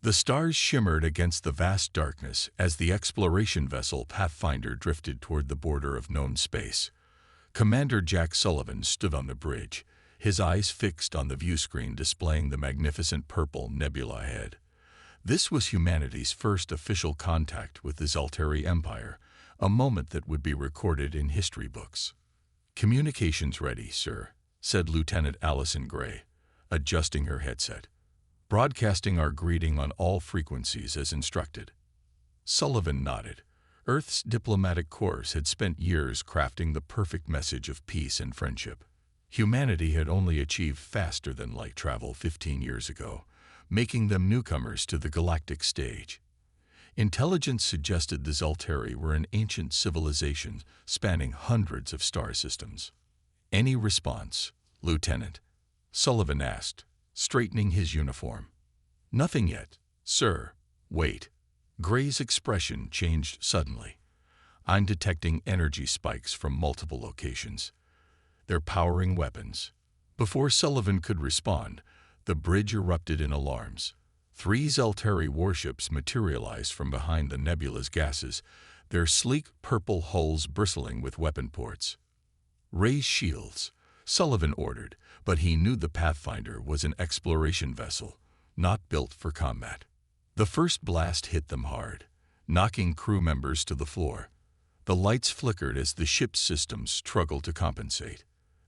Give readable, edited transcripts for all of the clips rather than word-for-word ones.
The stars shimmered against the vast darkness as the exploration vessel Pathfinder drifted toward the border of known space. Commander Jack Sullivan stood on the bridge, his eyes fixed on the viewscreen displaying the magnificent purple nebula ahead. This was humanity's first official contact with the Zaltari Empire, a moment that would be recorded in history books. "Communications ready, sir," said Lieutenant Allison Gray, adjusting her headset. "Broadcasting our greeting on all frequencies as instructed." Sullivan nodded. Earth's diplomatic corps had spent years crafting the perfect message of peace and friendship. Humanity had only achieved faster-than-light travel 15 years ago, making them newcomers to the galactic stage. Intelligence suggested the Zaltari were an ancient civilization spanning hundreds of star systems. "Any response, Lieutenant?" Sullivan asked, straightening his uniform. "Nothing yet, sir. Wait." Gray's expression changed suddenly. "I'm detecting energy spikes from multiple locations. They're powering weapons." Before Sullivan could respond, the bridge erupted in alarms. 3 Zaltari warships materialized from behind the nebula's gases, their sleek purple hulls bristling with weapon ports. "Raise shields," Sullivan ordered, but he knew the Pathfinder was an exploration vessel, not built for combat. The first blast hit them hard, knocking crew members to the floor. The lights flickered as the ship's systems struggled to compensate.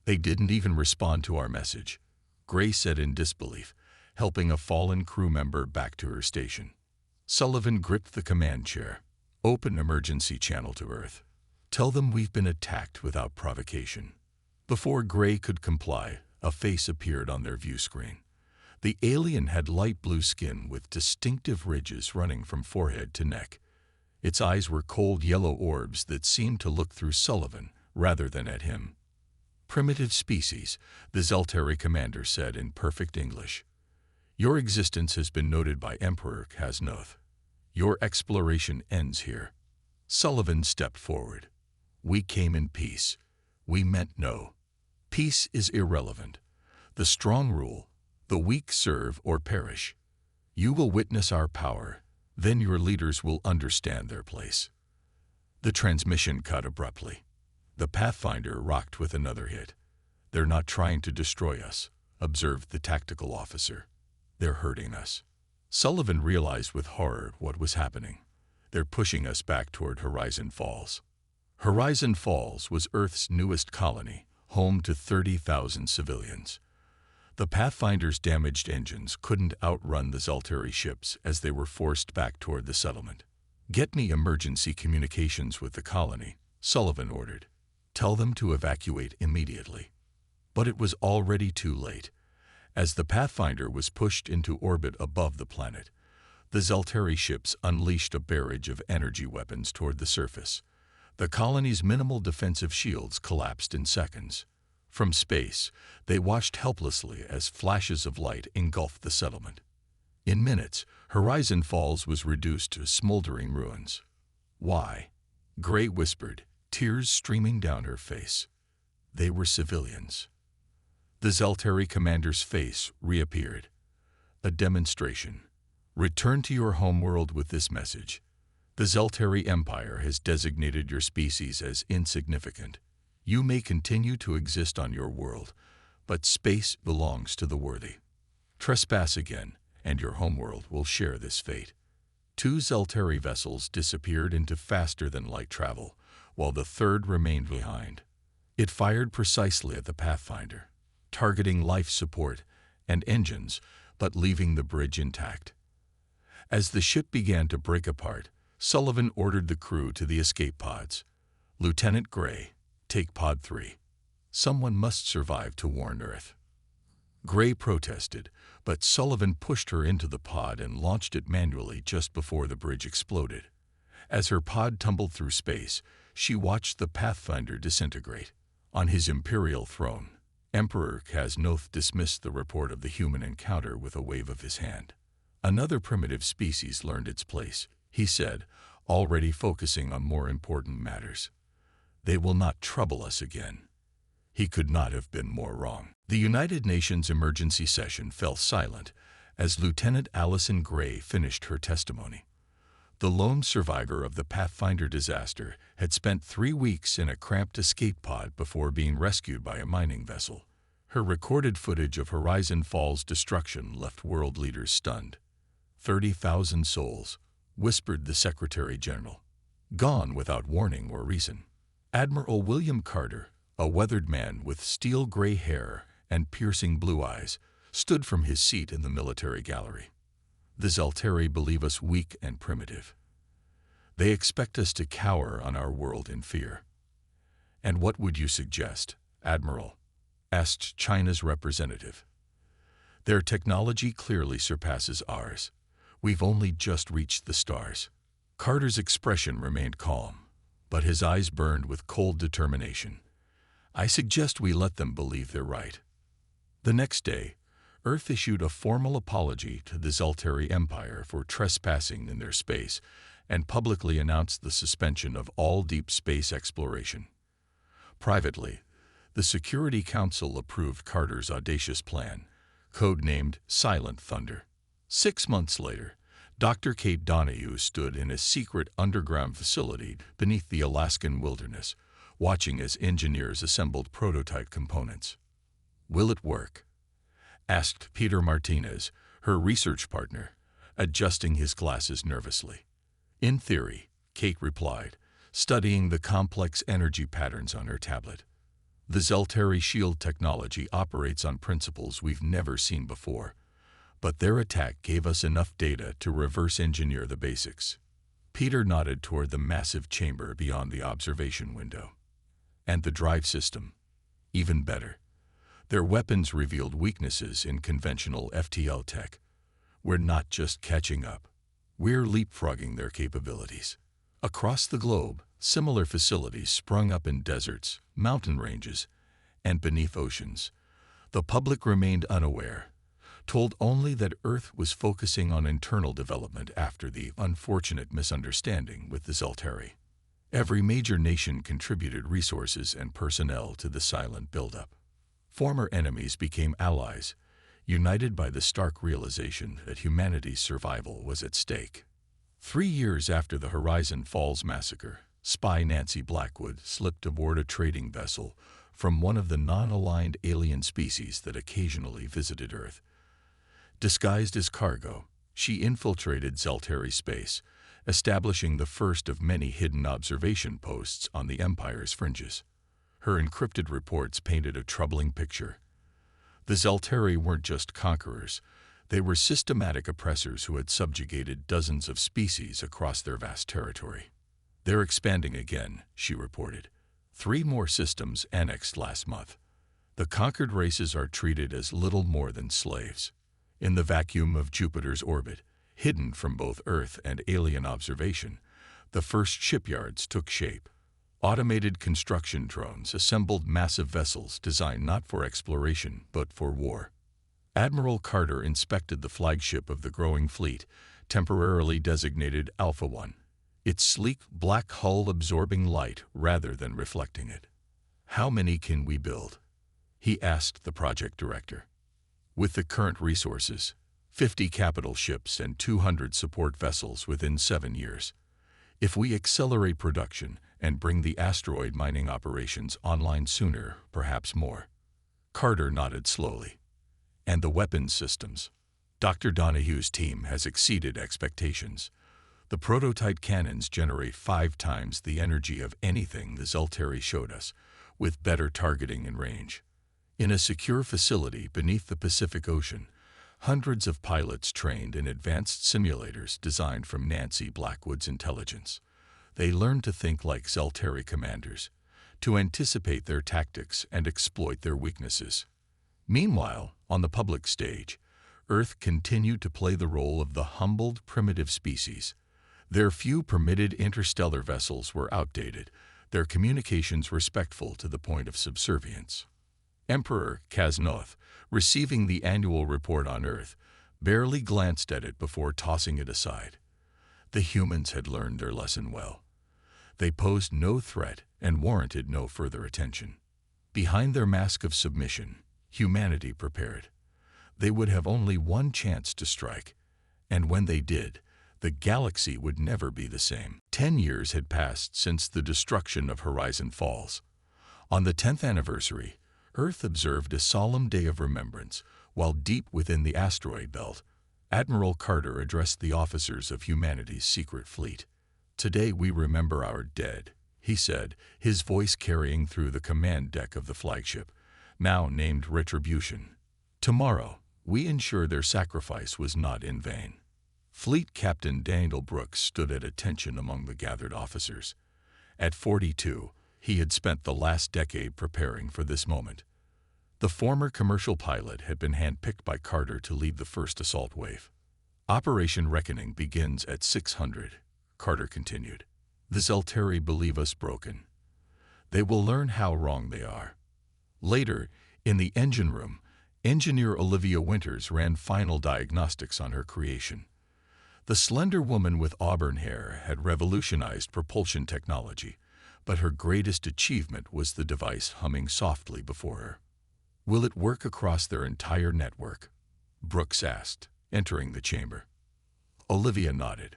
"They didn't even respond to our message," Gray said in disbelief, helping a fallen crew member back to her station. Sullivan gripped the command chair. "Open emergency channel to Earth. Tell them we've been attacked without provocation." Before Gray could comply, a face appeared on their view screen. The alien had light blue skin with distinctive ridges running from forehead to neck. Its eyes were cold yellow orbs that seemed to look through Sullivan rather than at him. "Primitive species," the Zaltari commander said in perfect English. "Your existence has been noted by Emperor Kaznoth. Your exploration ends here." Sullivan stepped forward. "We came in peace. We meant no. Peace is irrelevant. The strong rule, the weak serve or perish. You will witness our power, then your leaders will understand their place." The transmission cut abruptly. The Pathfinder rocked with another hit. "They're not trying to destroy us," observed the tactical officer. "They're hurting us." Sullivan realized with horror what was happening. "They're pushing us back toward Horizon Falls." Horizon Falls was Earth's newest colony, home to 30,000 civilians. The Pathfinder's damaged engines couldn't outrun the Zaltari ships as they were forced back toward the settlement. "Get me emergency communications with the colony," Sullivan ordered. "Tell them to evacuate immediately." But it was already too late. As the Pathfinder was pushed into orbit above the planet, the Zaltari ships unleashed a barrage of energy weapons toward the surface. The colony's minimal defensive shields collapsed in seconds. From space, they watched helplessly as flashes of light engulfed the settlement. In minutes, Horizon Falls was reduced to smoldering ruins. "Why?" Gray whispered, tears streaming down her face. "They were civilians." The Zaltari commander's face reappeared. "A demonstration. Return to your homeworld with this message. The Zaltari Empire has designated your species as insignificant. You may continue to exist on your world, but space belongs to the worthy. Trespass again, and your homeworld will share this fate." 2 Zaltari vessels disappeared into faster-than-light travel, while the third remained behind. It fired precisely at the Pathfinder, targeting life support and engines, but leaving the bridge intact. As the ship began to break apart, Sullivan ordered the crew to the escape pods. "Lieutenant Gray, take Pod 3. Someone must survive to warn Earth." Gray protested, but Sullivan pushed her into the pod and launched it manually just before the bridge exploded. As her pod tumbled through space, she watched the Pathfinder disintegrate. On his imperial throne, Emperor Kaznoth dismissed the report of the human encounter with a wave of his hand. "Another primitive species learned its place," he said, already focusing on more important matters. "They will not trouble us again." He could not have been more wrong. The United Nations emergency session fell silent as Lieutenant Allison Gray finished her testimony. The lone survivor of the Pathfinder disaster had spent 3 weeks in a cramped escape pod before being rescued by a mining vessel. Her recorded footage of Horizon Falls' destruction left world leaders stunned. 30,000 souls, whispered the Secretary General, gone without warning or reason. Admiral William Carter, a weathered man with steel-gray hair and piercing blue eyes, stood from his seat in the military gallery. The Zeltari believe us weak and primitive. They expect us to cower on our world in fear. And what would you suggest, Admiral? Asked China's representative. Their technology clearly surpasses ours. We've only just reached the stars. Carter's expression remained calm, but his eyes burned with cold determination. I suggest we let them believe they're right. The next day, Earth issued a formal apology to the Zeltari Empire for trespassing in their space and publicly announced the suspension of all deep space exploration. Privately, the Security Council approved Carter's audacious plan, codenamed Silent Thunder. 6 months later, Dr. Kate Donahue stood in a secret underground facility beneath the Alaskan wilderness, watching as engineers assembled prototype components. Will it work? Asked Peter Martinez, her research partner, adjusting his glasses nervously. In theory, Kate replied, studying the complex energy patterns on her tablet. The Zeltari shield technology operates on principles we've never seen before, but their attack gave us enough data to reverse engineer the basics. Peter nodded toward the massive chamber beyond the observation window. And the drive system? Even better. Their weapons revealed weaknesses in conventional FTL tech. We're not just catching up. We're leapfrogging their capabilities. Across the globe, similar facilities sprung up in deserts, mountain ranges, and beneath oceans. The public remained unaware, told only that Earth was focusing on internal development after the unfortunate misunderstanding with the Zeltari. Every major nation contributed resources and personnel to the silent buildup. Former enemies became allies, united by the stark realization that humanity's survival was at stake. 3 years after the Horizon Falls massacre, spy Nancy Blackwood slipped aboard a trading vessel from one of the non-aligned alien species that occasionally visited Earth. Disguised as cargo, she infiltrated Zeltari space, establishing the first of many hidden observation posts on the Empire's fringes. Her encrypted reports painted a troubling picture. The Zeltari weren't just conquerors, they were systematic oppressors who had subjugated dozens of species across their vast territory. They're expanding again, she reported. 3 more systems annexed last month. The conquered races are treated as little more than slaves. In the vacuum of Jupiter's orbit, hidden from both Earth and alien observation, the first shipyards took shape. Automated construction drones assembled massive vessels designed not for exploration but for war. Admiral Carter inspected the flagship of the growing fleet, temporarily designated Alpha 1, its sleek black hull absorbing light rather than reflecting it. How many can we build? He asked the project director. With the current resources, 50 capital ships and 200 support vessels within 7 years. If we accelerate production and bring the asteroid mining operations online sooner, perhaps more. Carter nodded slowly. And the weapons systems. Dr. Donahue's team has exceeded expectations. The prototype cannons generate 5 times the energy of anything the Zeltari showed us, with better targeting and range. In a secure facility beneath the Pacific Ocean, hundreds of pilots trained in advanced simulators designed from Nancy Blackwood's intelligence. They learned to think like Zeltari commanders, to anticipate their tactics and exploit their weaknesses. Meanwhile, on the public stage, Earth continued to play the role of the humbled, primitive species. Their few permitted interstellar vessels were outdated, their communications respectful to the point of subservience. Emperor Kaznoth, receiving the annual report on Earth, barely glanced at it before tossing it aside. The humans had learned their lesson well. They posed no threat and warranted no further attention. Behind their mask of submission, humanity prepared. They would have only one chance to strike, and when they did, the galaxy would never be the same. 10 years had passed since the destruction of Horizon Falls. On the 10th anniversary, Earth observed a solemn day of remembrance, while deep within the asteroid belt, Admiral Carter addressed the officers of humanity's secret fleet. "Today we remember our dead," he said, his voice carrying through the command deck of the flagship, now named Retribution. "Tomorrow, we ensure their sacrifice was not in vain." Fleet Captain Daniel Brooks stood at attention among the gathered officers. At 42, he had spent the last decade preparing for this moment. The former commercial pilot had been handpicked by Carter to lead the first assault wave. "Operation Reckoning begins at 600, Carter continued. "The Zelteri believe us broken. They will learn how wrong they are." Later, in the engine room, engineer Olivia Winters ran final diagnostics on her creation. The slender woman with auburn hair had revolutionized propulsion technology, but her greatest achievement was the device humming softly before her. "Will it work across their entire network?" Brooks asked, entering the chamber. Olivia nodded.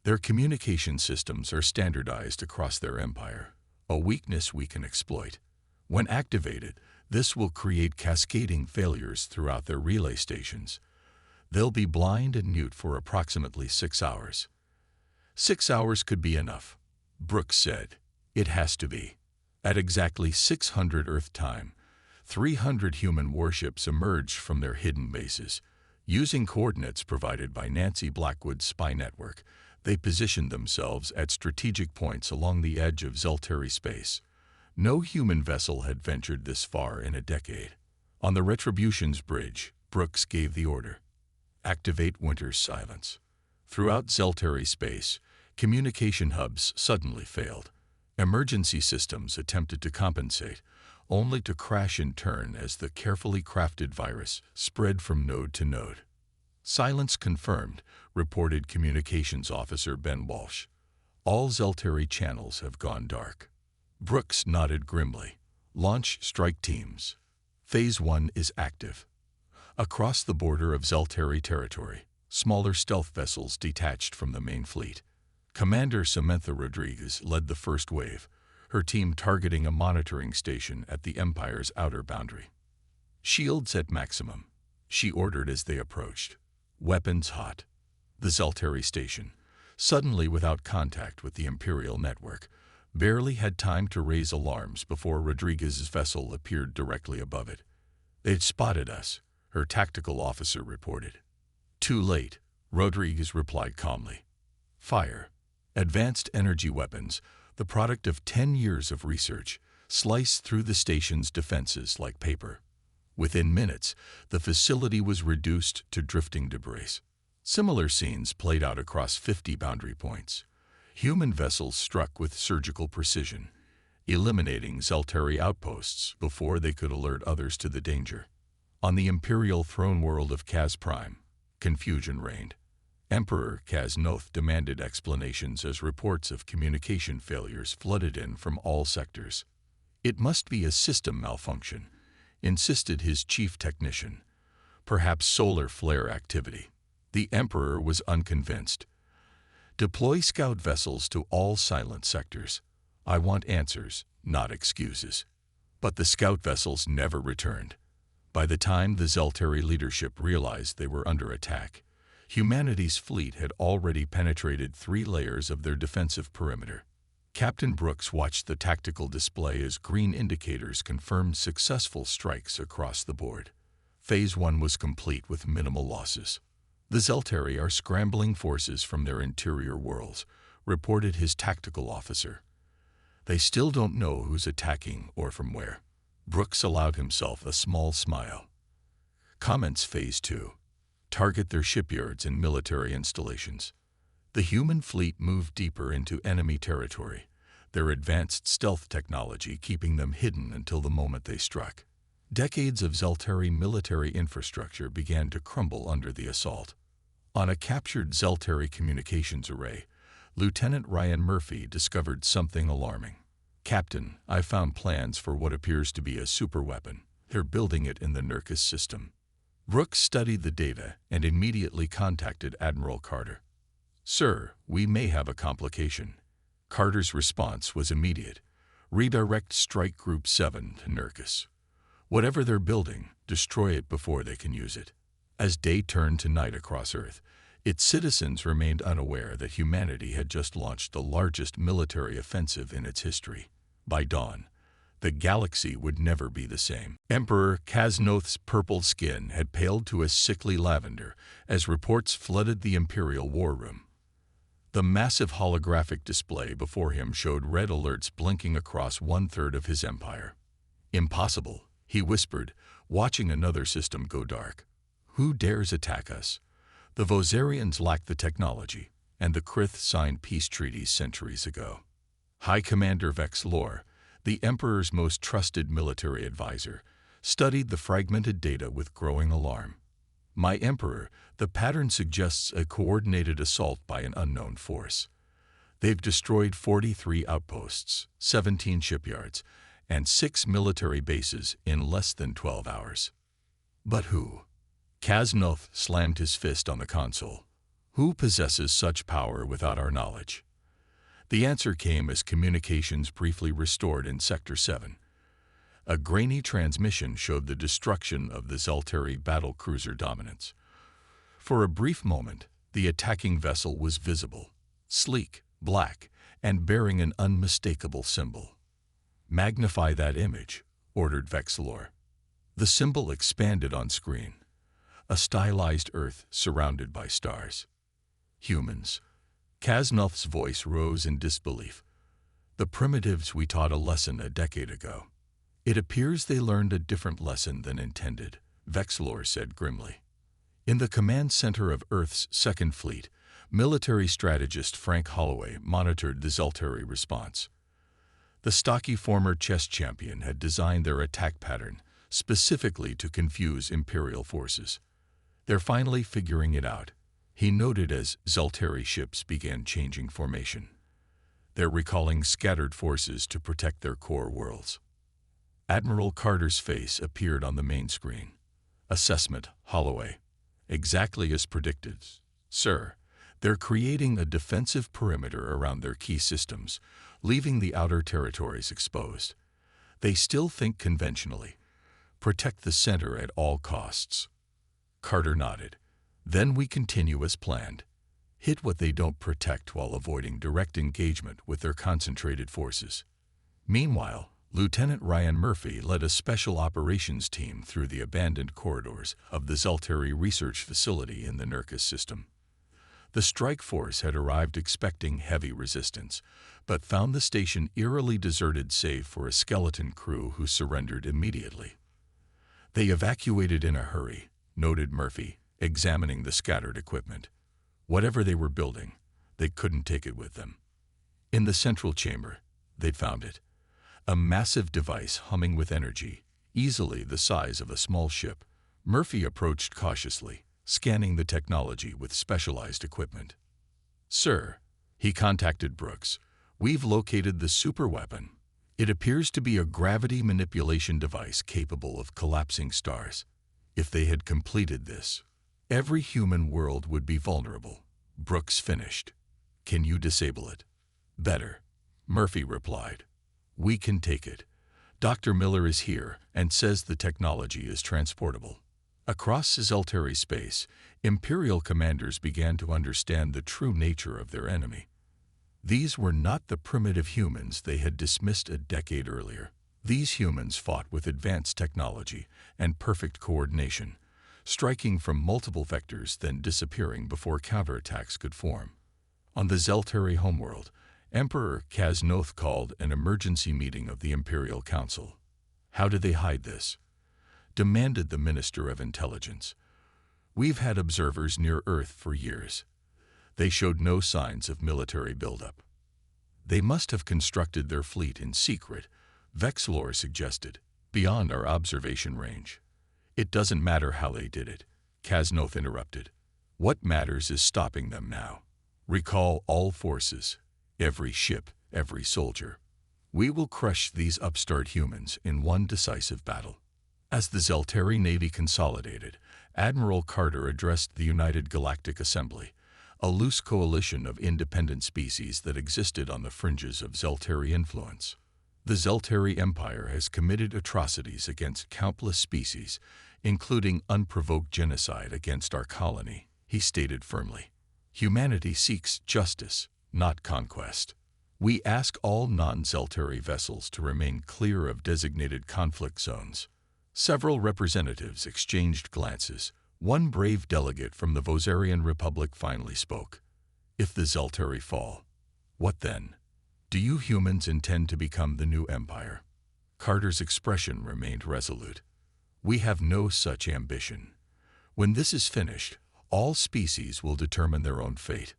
"Their communication systems are standardized across their empire, a weakness we can exploit. When activated, this will create cascading failures throughout their relay stations. They'll be blind and mute for approximately 6 hours." "6 hours could be enough," Brooks said. "It has to be." At exactly 600 Earth time, 300 human warships emerged from their hidden bases. Using coordinates provided by Nancy Blackwood's spy network, they positioned themselves at strategic points along the edge of Zelteri space. No human vessel had ventured this far in a decade. On the Retribution's bridge, Brooks gave the order. "Activate Winter's silence." Throughout Zelteri space, communication hubs suddenly failed. Emergency systems attempted to compensate, only to crash in turn as the carefully crafted virus spread from node to node. "Silence confirmed," reported Communications Officer Ben Walsh. "All Zelteri channels have gone dark." Brooks nodded grimly. "Launch strike teams. Phase 1 is active." Across the border of Zelteri territory, smaller stealth vessels detached from the main fleet. Commander Samantha Rodriguez led the first wave, her team targeting a monitoring station at the Empire's outer boundary. "Shields at maximum," she ordered as they approached. "Weapons hot." The Zelteri station, suddenly without contact with the Imperial network, barely had time to raise alarms before Rodriguez's vessel appeared directly above it. "They'd spotted us," her tactical officer reported. "Too late," Rodriguez replied calmly. "Fire." Advanced energy weapons, the product of 10 years of research, sliced through the station's defenses like paper. Within minutes, the facility was reduced to drifting debris. Similar scenes played out across 50 boundary points. Human vessels struck with surgical precision, eliminating Zelteri outposts before they could alert others to the danger. On the Imperial throne world of Kaz Prime, confusion reigned. Emperor Kaz Noth demanded explanations as reports of communication failures flooded in from all sectors. "It must be a system malfunction," insisted his chief technician. "Perhaps solar flare activity." The Emperor was unconvinced. "Deploy scout vessels to all silent sectors. I want answers, not excuses." But the scout vessels never returned. By the time the Zelteri leadership realized they were under attack, humanity's fleet had already penetrated 3 layers of their defensive perimeter. Captain Brooks watched the tactical display as green indicators confirmed successful strikes across the board. Phase 1 was complete with minimal losses. "The Zelteri are scrambling forces from their interior worlds," reported his tactical officer. "They still don't know who's attacking or from where." Brooks allowed himself a small smile. Comments Phase 2. Target their shipyards and military installations. The human fleet moved deeper into enemy territory, their advanced stealth technology keeping them hidden until the moment they struck. Decades of Zelteri military infrastructure began to crumble under the assault. On a captured Zelteri communications array, Lieutenant Ryan Murphy discovered something alarming. "Captain, I found plans for what appears to be a superweapon. They're building it in the Nurkis system." Brooks studied the data and immediately contacted Admiral Carter. "Sir, we may have a complication." Carter's response was immediate. "Redirect Strike Group 7 to Nurkus. Whatever they're building, destroy it before they can use it." As day turned to night across Earth, its citizens remained unaware that humanity had just launched the largest military offensive in its history. By dawn, the galaxy would never be the same. Emperor Kasnoth's purple skin had paled to a sickly lavender as reports flooded the Imperial war room. The massive holographic display before him showed red alerts blinking across 1/3 of his empire. "Impossible," he whispered, watching another system go dark. "Who dares attack us? The Vosarians lack the technology, and the Krith signed peace treaties centuries ago." High Commander Vex Lore, the Emperor's most trusted military advisor, studied the fragmented data with growing alarm. "My Emperor, the pattern suggests a coordinated assault by an unknown force. They've destroyed 43 outposts, 17 shipyards, and 6 military bases in less than 12 hours. But who?" Kasnoth slammed his fist on the console. "Who possesses such power without our knowledge?" The answer came as communications briefly restored in Sector 7. A grainy transmission showed the destruction of the Zelteri battlecruiser Dominance. For a brief moment, the attacking vessel was visible, sleek, black, and bearing an unmistakable symbol. "Magnify that image," ordered Vex Lore. The symbol expanded on screen. A stylized Earth surrounded by stars. "Humans." Kasnoth's voice rose in disbelief. "The primitives we taught a lesson a decade ago." "It appears they learned a different lesson than intended," Vex Lore said grimly. In the command center of Earth's Second Fleet, military strategist Frank Holloway monitored the Zelteri response. The stocky former chess champion had designed their attack pattern specifically to confuse Imperial forces. "They're finally figuring it out," he noted as Zelteri ships began changing formation. "They're recalling scattered forces to protect their core worlds." Admiral Carter's face appeared on the main screen. "Assessment, Holloway. Exactly as predicted, sir. They're creating a defensive perimeter around their key systems, leaving the outer territories exposed. They still think conventionally. Protect the center at all costs." Carter nodded. "Then we continue as planned. Hit what they don't protect while avoiding direct engagement with their concentrated forces." Meanwhile, Lieutenant Ryan Murphy led a special operations team through the abandoned corridors of the Zelteri research facility in the Nurkus system. The strike force had arrived expecting heavy resistance, but found the station eerily deserted save for a skeleton crew who surrendered immediately. "They evacuated in a hurry," noted Murphy, examining the scattered equipment. "Whatever they were building, they couldn't take it with them." In the central chamber, they'd found it. A massive device humming with energy, easily the size of a small ship. Murphy approached cautiously, scanning the technology with specialized equipment. "Sir," he contacted Brooks, "we've located the superweapon. It appears to be a gravity manipulation device capable of collapsing stars. If they had completed this, every human world would be vulnerable." Brooks finished. "Can you disable it?" "Better," Murphy replied. "We can take it. Dr. Miller is here and says the technology is transportable." Across Zelteri space, Imperial commanders began to understand the true nature of their enemy. These were not the primitive humans they had dismissed a decade earlier. These humans fought with advanced technology and perfect coordination, striking from multiple vectors then disappearing before counterattacks could form. On the Zelteri homeworld, Emperor Kasnoth called an emergency meeting of the Imperial Council. "How did they hide this?" demanded the Minister of Intelligence. "We've had observers near Earth for years. They showed no signs of military buildup." "They must have constructed their fleet in secret," Vex Lore suggested, "beyond our observation range." "It doesn't matter how they did it," Kasnoth interrupted. "What matters is stopping them now. Recall all forces, every ship, every soldier. We will crush these upstart humans in one decisive battle." As the Zelteri Navy consolidated, Admiral Carter addressed the United Galactic Assembly, a loose coalition of independent species that existed on the fringes of Zelteri influence. The Zelteri Empire has committed atrocities against countless species, including unprovoked genocide against our colony, he stated firmly. Humanity seeks justice, not conquest. We ask all non-Zelteri vessels to remain clear of designated conflict zones. Several representatives exchanged glances. One brave delegate from the Vosarian Republic finally spoke. If the Zelteri fall, what then? Do you humans intend to become the new empire? Carter's expression remained resolute. We have no such ambition. When this is finished, all species will determine their own fate.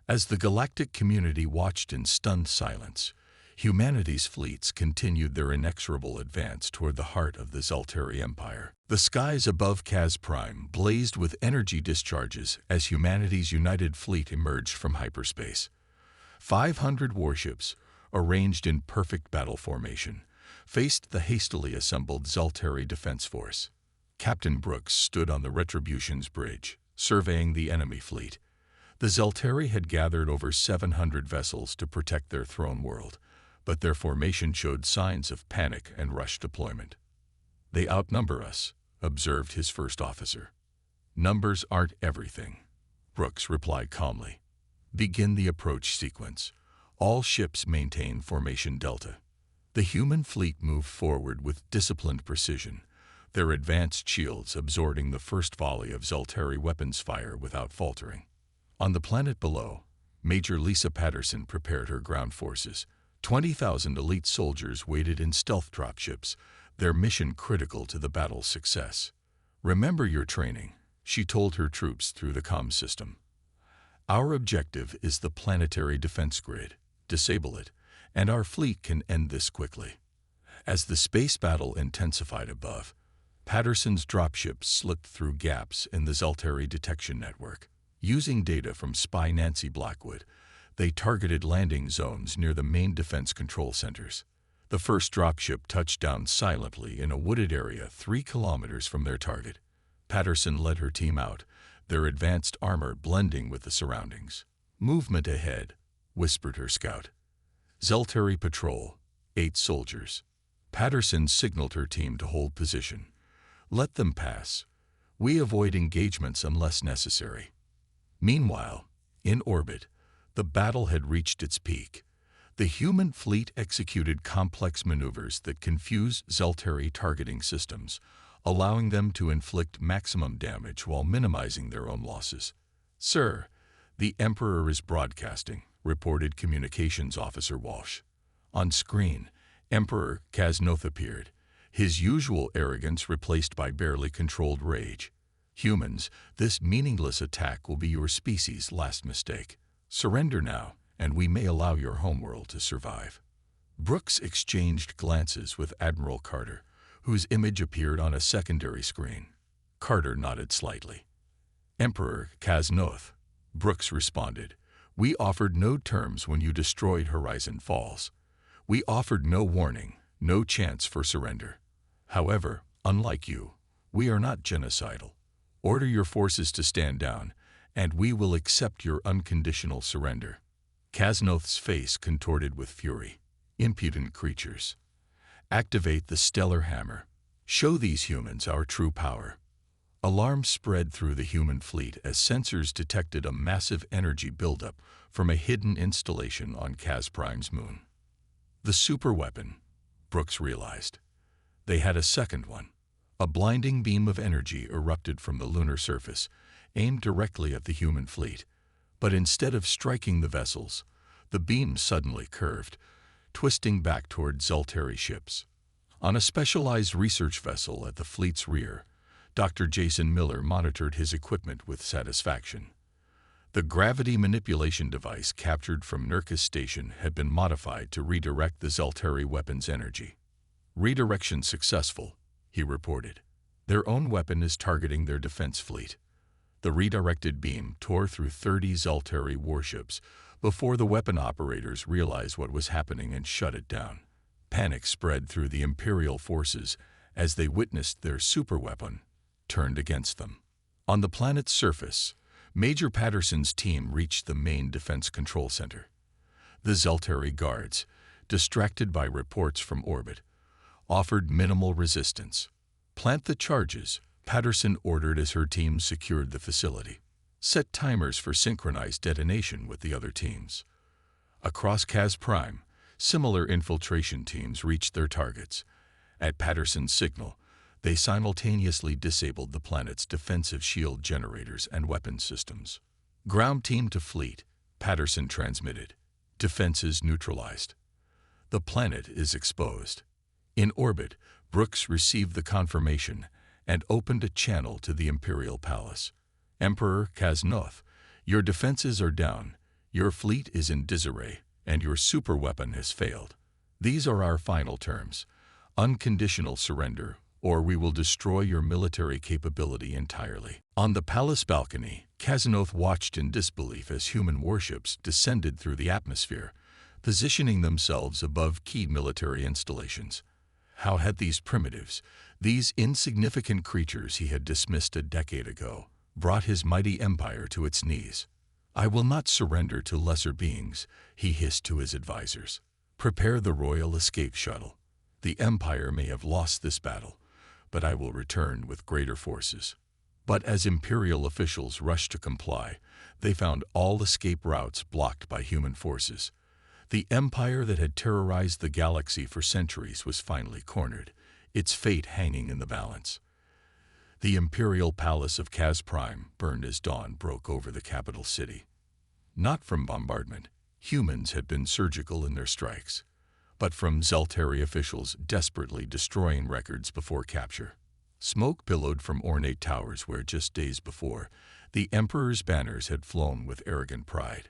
As the galactic community watched in stunned silence, humanity's fleets continued their inexorable advance toward the heart of the Zelteri Empire. The skies above Kaz Prime blazed with energy discharges as humanity's united fleet emerged from hyperspace. 500 warships, arranged in perfect battle formation, faced the hastily assembled Zelteri Defense Force. Captain Brooks stood on the Retribution's bridge, surveying the enemy fleet. The Zelteri had gathered over 700 vessels to protect their throne world, but their formation showed signs of panic and rush deployment. They outnumber us, observed his first officer. Numbers aren't everything, Brooks replied calmly. Begin the approach sequence. All ships maintain formation delta. The human fleet moved forward with disciplined precision, their advanced shields absorbing the first volley of Zelteri weapons fire without faltering. On the planet below, Major Lisa Patterson prepared her ground forces. 20,000 elite soldiers waited in stealth dropships, their mission critical to the battle's success. Remember your training, she told her troops through the comm system. Our objective is the planetary defense grid. Disable it, and our fleet can end this quickly. As the space battle intensified above, Patterson's dropships slipped through gaps in the Zelteri detection network. Using data from spy Nancy Blackwood, they targeted landing zones near the main defense control centers. The first dropship touched down silently in a wooded area 3 kilometers from their target. Patterson led her team out, their advanced armor blending with the surroundings. Movement ahead, whispered her scout. Zelteri patrol, 8 soldiers. Patterson signaled her team to hold position. Let them pass. We avoid engagements unless necessary. Meanwhile, in orbit, the battle had reached its peak. The human fleet executed complex maneuvers that confused Zelteri targeting systems, allowing them to inflict maximum damage while minimizing their own losses. Sir, the Emperor is broadcasting, reported Communications Officer Walsh. On screen, Emperor Kaznoth appeared, his usual arrogance replaced by barely controlled rage. Humans, this meaningless attack will be your species' last mistake. Surrender now, and we may allow your homeworld to survive. Brooks exchanged glances with Admiral Carter, whose image appeared on a secondary screen. Carter nodded slightly. Emperor Kaznoth, Brooks responded, we offered no terms when you destroyed Horizon Falls. We offered no warning, no chance for surrender. However, unlike you, we are not genocidal. Order your forces to stand down, and we will accept your unconditional surrender. Kaznoth's face contorted with fury. Impudent creatures. Activate the stellar hammer. Show these humans our true power. Alarm spread through the human fleet as sensors detected a massive energy buildup from a hidden installation on Kaz Prime's moon. The superweapon, Brooks realized. They had a second one. A blinding beam of energy erupted from the lunar surface, aimed directly at the human fleet. But instead of striking the vessels, the beam suddenly curved, twisting back toward Zelteri ships. On a specialized research vessel at the fleet's rear, Dr. Jason Miller monitored his equipment with satisfaction. The gravity manipulation device captured from Nurka's station had been modified to redirect the Zelteri weapon's energy. Redirection successful, he reported. Their own weapon is targeting their defense fleet. The redirected beam tore through 30 Zelteri warships before the weapon operators realized what was happening and shut it down. Panic spread through the Imperial forces as they witnessed their superweapon turned against them. On the planet's surface, Major Patterson's team reached the main defense control center. The Zeltari guards, distracted by reports from orbit, offered minimal resistance. "Plant the charges," Patterson ordered as her team secured the facility. "Set timers for synchronized detonation with the other teams." Across Kaz Prime, similar infiltration teams reached their targets. At Patterson's signal, they simultaneously disabled the planet's defensive shield generators and weapons systems. "Ground team to fleet," Patterson transmitted. "Defenses neutralized. The planet is exposed." In orbit, Brooks received the confirmation and opened a channel to the Imperial Palace. "Emperor Kaznoth, your defenses are down, your fleet is in disarray, and your superweapon has failed. These are our final terms: unconditional surrender, or we will destroy your military capability entirely." On the palace balcony, Kaznoth watched in disbelief as human warships descended through the atmosphere, positioning themselves above key military installations. How had these primitives, these insignificant creatures he had dismissed a decade ago, brought his mighty empire to its knees? "I will not surrender to lesser beings," he hissed to his advisors. "Prepare the royal escape shuttle. The empire may have lost this battle, but I will return with greater forces." But as imperial officials rushed to comply, they found all escape routes blocked by human forces. The empire that had terrorized the galaxy for centuries was finally cornered, its fate hanging in the balance. The Imperial Palace of Kaz Prime burned as dawn broke over the capital city. Not from bombardment, humans had been surgical in their strikes, but from Zeltari officials desperately destroying records before capture. Smoke billowed from ornate towers where just days before, the Emperor's banners had flown with arrogant pride.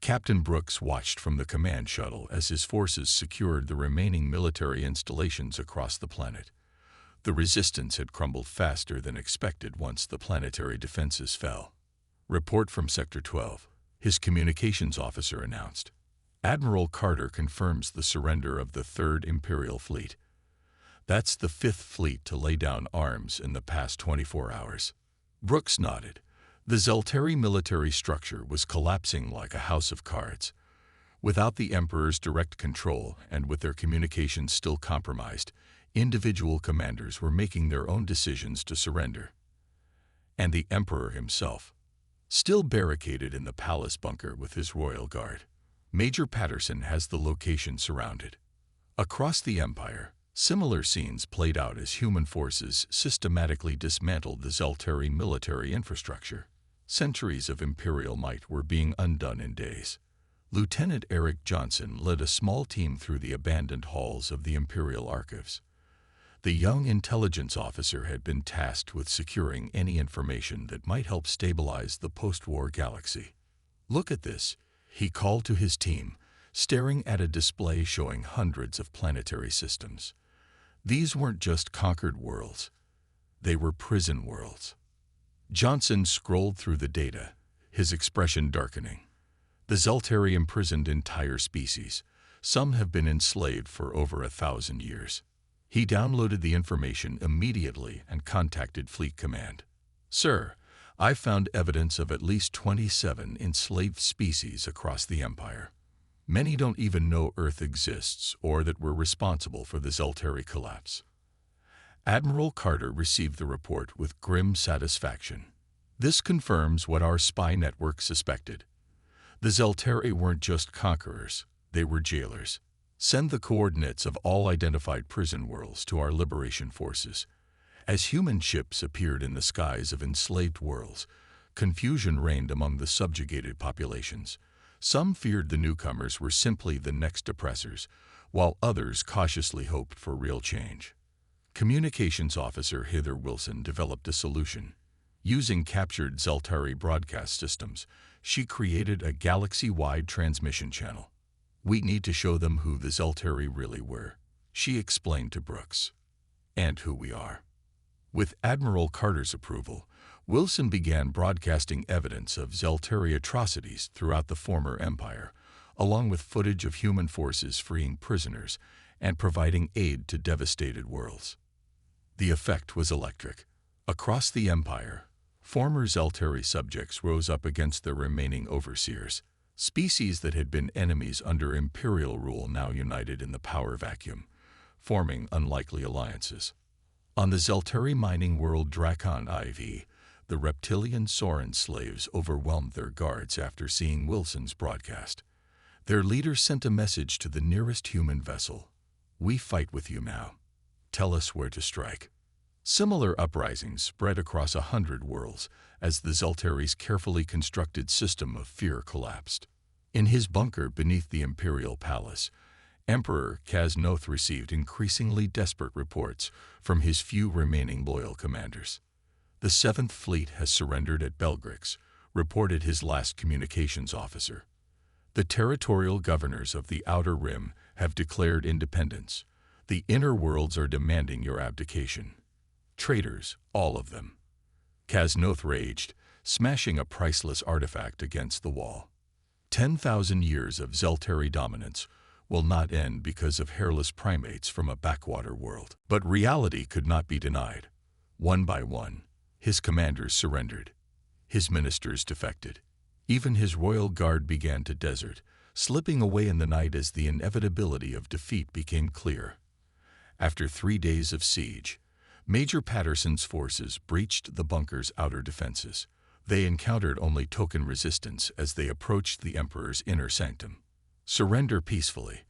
Captain Brooks watched from the command shuttle as his forces secured the remaining military installations across the planet. The resistance had crumbled faster than expected once the planetary defenses fell. "Report from Sector 12, his communications officer announced. "Admiral Carter confirms the surrender of the 3rd Imperial Fleet. That's the 5th fleet to lay down arms in the past 24 hours. Brooks nodded. The Zeltari military structure was collapsing like a house of cards. Without the Emperor's direct control and with their communications still compromised, individual commanders were making their own decisions to surrender. And the Emperor himself, still barricaded in the palace bunker with his royal guard. Major Patterson has the location surrounded. Across the Empire, similar scenes played out as human forces systematically dismantled the Zeltari military infrastructure. Centuries of Imperial might were being undone in days. Lieutenant Eric Johnson led a small team through the abandoned halls of the Imperial Archives. The young intelligence officer had been tasked with securing any information that might help stabilize the post-war galaxy. "Look at this," he called to his team, staring at a display showing hundreds of planetary systems. These weren't just conquered worlds. They were prison worlds. Johnson scrolled through the data, his expression darkening. The Zeltari imprisoned entire species. Some have been enslaved for over 1,000 years. He downloaded the information immediately and contacted Fleet Command. "Sir, I've found evidence of at least 27 enslaved species across the Empire. Many don't even know Earth exists or that we're responsible for the Zeltari collapse." Admiral Carter received the report with grim satisfaction. "This confirms what our spy network suspected. The Zeltari weren't just conquerors, they were jailers. Send the coordinates of all identified prison worlds to our liberation forces." As human ships appeared in the skies of enslaved worlds, confusion reigned among the subjugated populations. Some feared the newcomers were simply the next oppressors, while others cautiously hoped for real change. Communications Officer Heather Wilson developed a solution. Using captured Zeltari broadcast systems, she created a galaxy-wide transmission channel. "We need to show them who the Zeltari really were," she explained to Brooks. "And who we are." With Admiral Carter's approval, Wilson began broadcasting evidence of Zeltari atrocities throughout the former empire, along with footage of human forces freeing prisoners and providing aid to devastated worlds. The effect was electric. Across the Empire, former Zeltari subjects rose up against their remaining overseers. Species that had been enemies under Imperial rule now united in the power vacuum, forming unlikely alliances. On the Zeltari mining world Drakon IV, the reptilian Soren slaves overwhelmed their guards after seeing Wilson's broadcast. Their leader sent a message to the nearest human vessel. "We fight with you now. Tell us where to strike." Similar uprisings spread across 100 worlds as the Zeltari's carefully constructed system of fear collapsed. In his bunker beneath the Imperial Palace, Emperor Kaznoth received increasingly desperate reports from his few remaining loyal commanders. "The 7th Fleet has surrendered at Belgrix," reported his last communications officer. "The territorial governors of the Outer Rim have declared independence. The inner worlds are demanding your abdication. Traitors, all of them." Kaznoth raged, smashing a priceless artifact against the wall. 10,000 years of Zeltari dominance will not end because of hairless primates from a backwater world. But reality could not be denied. One by one, his commanders surrendered. His ministers defected. Even his royal guard began to desert, slipping away in the night as the inevitability of defeat became clear. After 3 days of siege, Major Patterson's forces breached the bunker's outer defenses. They encountered only token resistance as they approached the Emperor's inner sanctum. "Surrender peacefully,"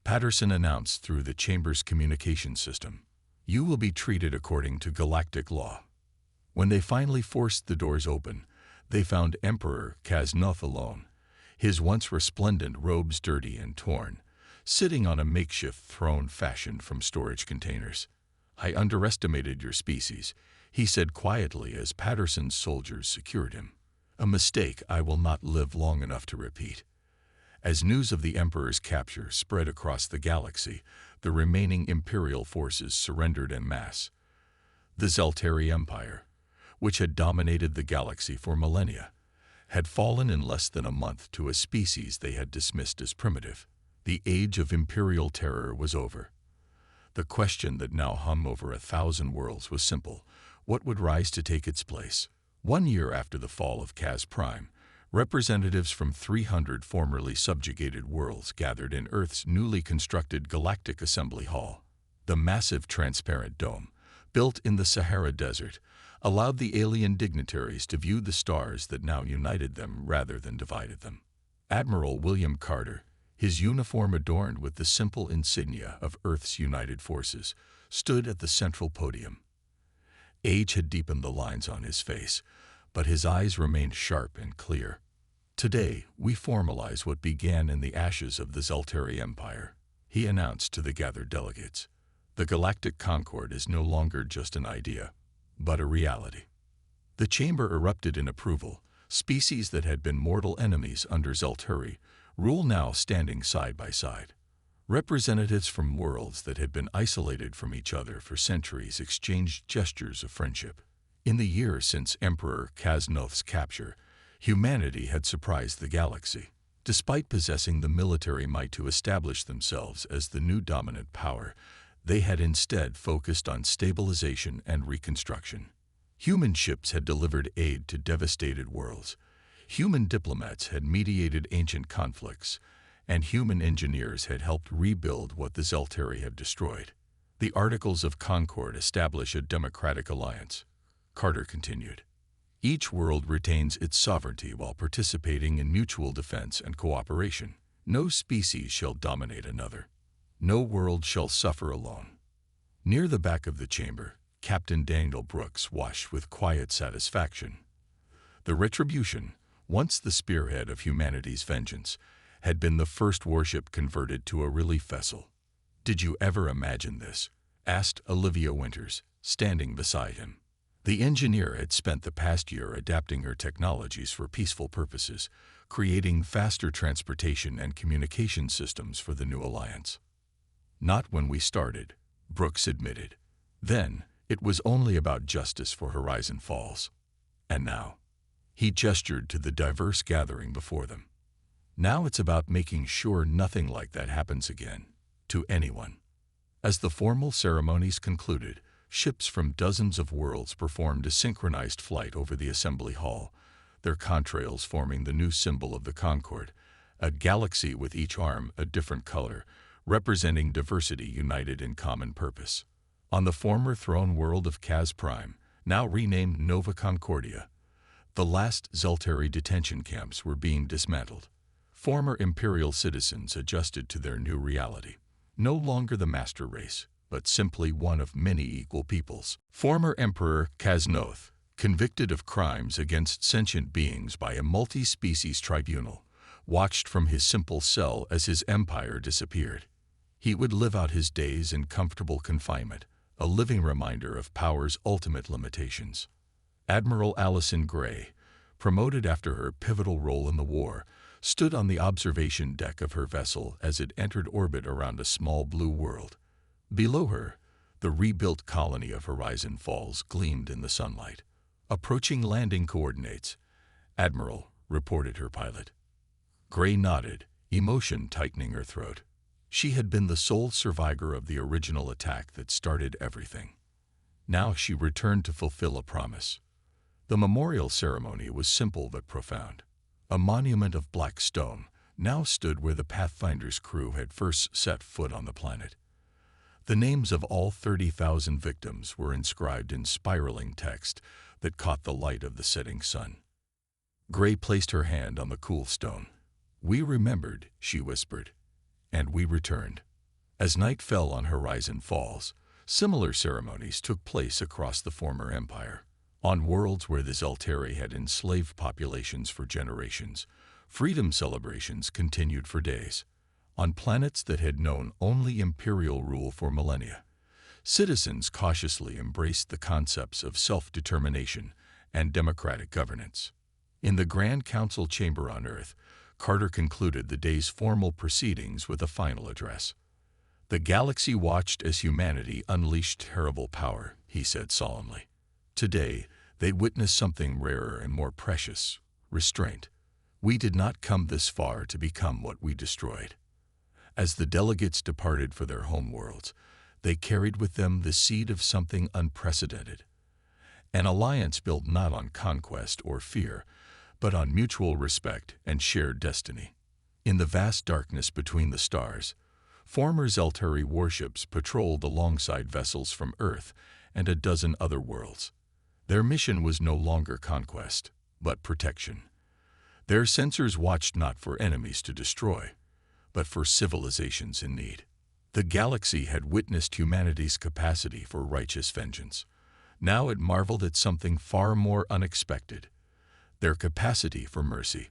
Patterson announced through the chamber's communication system. "You will be treated according to Galactic law." When they finally forced the doors open, they found Emperor Kaznoth alone, his once resplendent robes dirty and torn, sitting on a makeshift throne fashioned from storage containers. "I underestimated your species," he said quietly as Patterson's soldiers secured him. "A mistake I will not live long enough to repeat." As news of the Emperor's capture spread across the galaxy, the remaining Imperial forces surrendered en masse. The Zeltari Empire, which had dominated the galaxy for millennia, had fallen in less than a month to a species they had dismissed as primitive. The age of Imperial terror was over. The question that now hung over 1,000 worlds was simple: what would rise to take its place? 1 year after the fall of Kaz Prime, representatives from 300 formerly subjugated worlds gathered in Earth's newly constructed Galactic Assembly Hall. The massive transparent dome, built in the Sahara Desert, allowed the alien dignitaries to view the stars that now united them rather than divided them. Admiral William Carter, his uniform adorned with the simple insignia of Earth's united forces, stood at the central podium. Age had deepened the lines on his face, but his eyes remained sharp and clear. "Today, we formalize what began in the ashes of the Zeltari Empire," he announced to the gathered delegates. "The Galactic Concord is no longer just an idea, but a reality." The chamber erupted in approval. Species that had been mortal enemies under Zeltari rule now standing side by side. Representatives from worlds that had been isolated from each other for centuries exchanged gestures of friendship. In the years since Emperor Kaznoth's capture, humanity had surprised the galaxy. Despite possessing the military might to establish themselves as the new dominant power, they had instead focused on stabilization and reconstruction. Human ships had delivered aid to devastated worlds. Human diplomats had mediated ancient conflicts, and human engineers had helped rebuild what the Zeltari had destroyed. "The Articles of Concord establish a democratic alliance," Carter continued. "Each world retains its sovereignty while participating in mutual defense and cooperation. No species shall dominate another. No world shall suffer alone." Near the back of the chamber, Captain Daniel Brooks watched with quiet satisfaction. The Retribution, once the spearhead of humanity's vengeance, had been the first warship converted to a relief vessel. "Did you ever imagine this?" asked Olivia Winters, standing beside him. The engineer had spent the past year adapting her technologies for peaceful purposes, creating faster transportation and communication systems for the new alliance. "Not when we started," Brooks admitted. "Then, it was only about justice for Horizon Falls. And now," he gestured to the diverse gathering before them, "now it's about making sure nothing like that happens again, to anyone." As the formal ceremonies concluded, ships from dozens of worlds performed a synchronized flight over the assembly hall, their contrails forming the new symbol of the Concord, a galaxy with each arm a different color, representing diversity united in common purpose. On the former throne world of Kaz Prime, now renamed Nova Concordia, the last Zeltari detention camps were being dismantled. Former Imperial citizens adjusted to their new reality. No longer the master race, but simply one of many equal peoples. Former Emperor Kaznoth, convicted of crimes against sentient beings by a multi-species tribunal, watched from his simple cell as his empire disappeared. He would live out his days in comfortable confinement, a living reminder of power's ultimate limitations. Admiral Allison Gray, promoted after her pivotal role in the war, stood on the observation deck of her vessel as it entered orbit around a small blue world. Below her, the rebuilt colony of Horizon Falls gleamed in the sunlight. Approaching landing coordinates, Admiral, reported her pilot. Gray nodded, emotion tightening her throat. She had been the sole survivor of the original attack that started everything. Now she returned to fulfill a promise. The memorial ceremony was simple but profound. A monument of black stone now stood where the Pathfinder's crew had first set foot on the planet. The names of all 30,000 victims were inscribed in spiraling text that caught the light of the setting sun. Gray placed her hand on the cool stone. "We remembered," she whispered, "and we returned." As night fell on Horizon Falls, similar ceremonies took place across the former empire. On worlds where the Zeltari had enslaved populations for generations, freedom celebrations continued for days. On planets that had known only imperial rule for millennia, citizens cautiously embraced the concepts of self-determination and democratic governance. In the Grand Council chamber on Earth, Carter concluded the day's formal proceedings with a final address. "The galaxy watched as humanity unleashed terrible power," he said solemnly. "Today, they witnessed something rarer and more precious: restraint. We did not come this far to become what we destroyed." As the delegates departed for their homeworlds, they carried with them the seed of something unprecedented. An alliance built not on conquest or fear, but on mutual respect and shared destiny. In the vast darkness between the stars, former Zeltari warships patrolled alongside vessels from Earth and a dozen other worlds. Their mission was no longer conquest, but protection. Their sensors watched not for enemies to destroy, but for civilizations in need. The galaxy had witnessed humanity's capacity for righteous vengeance. Now it marveled at something far more unexpected: their capacity for mercy.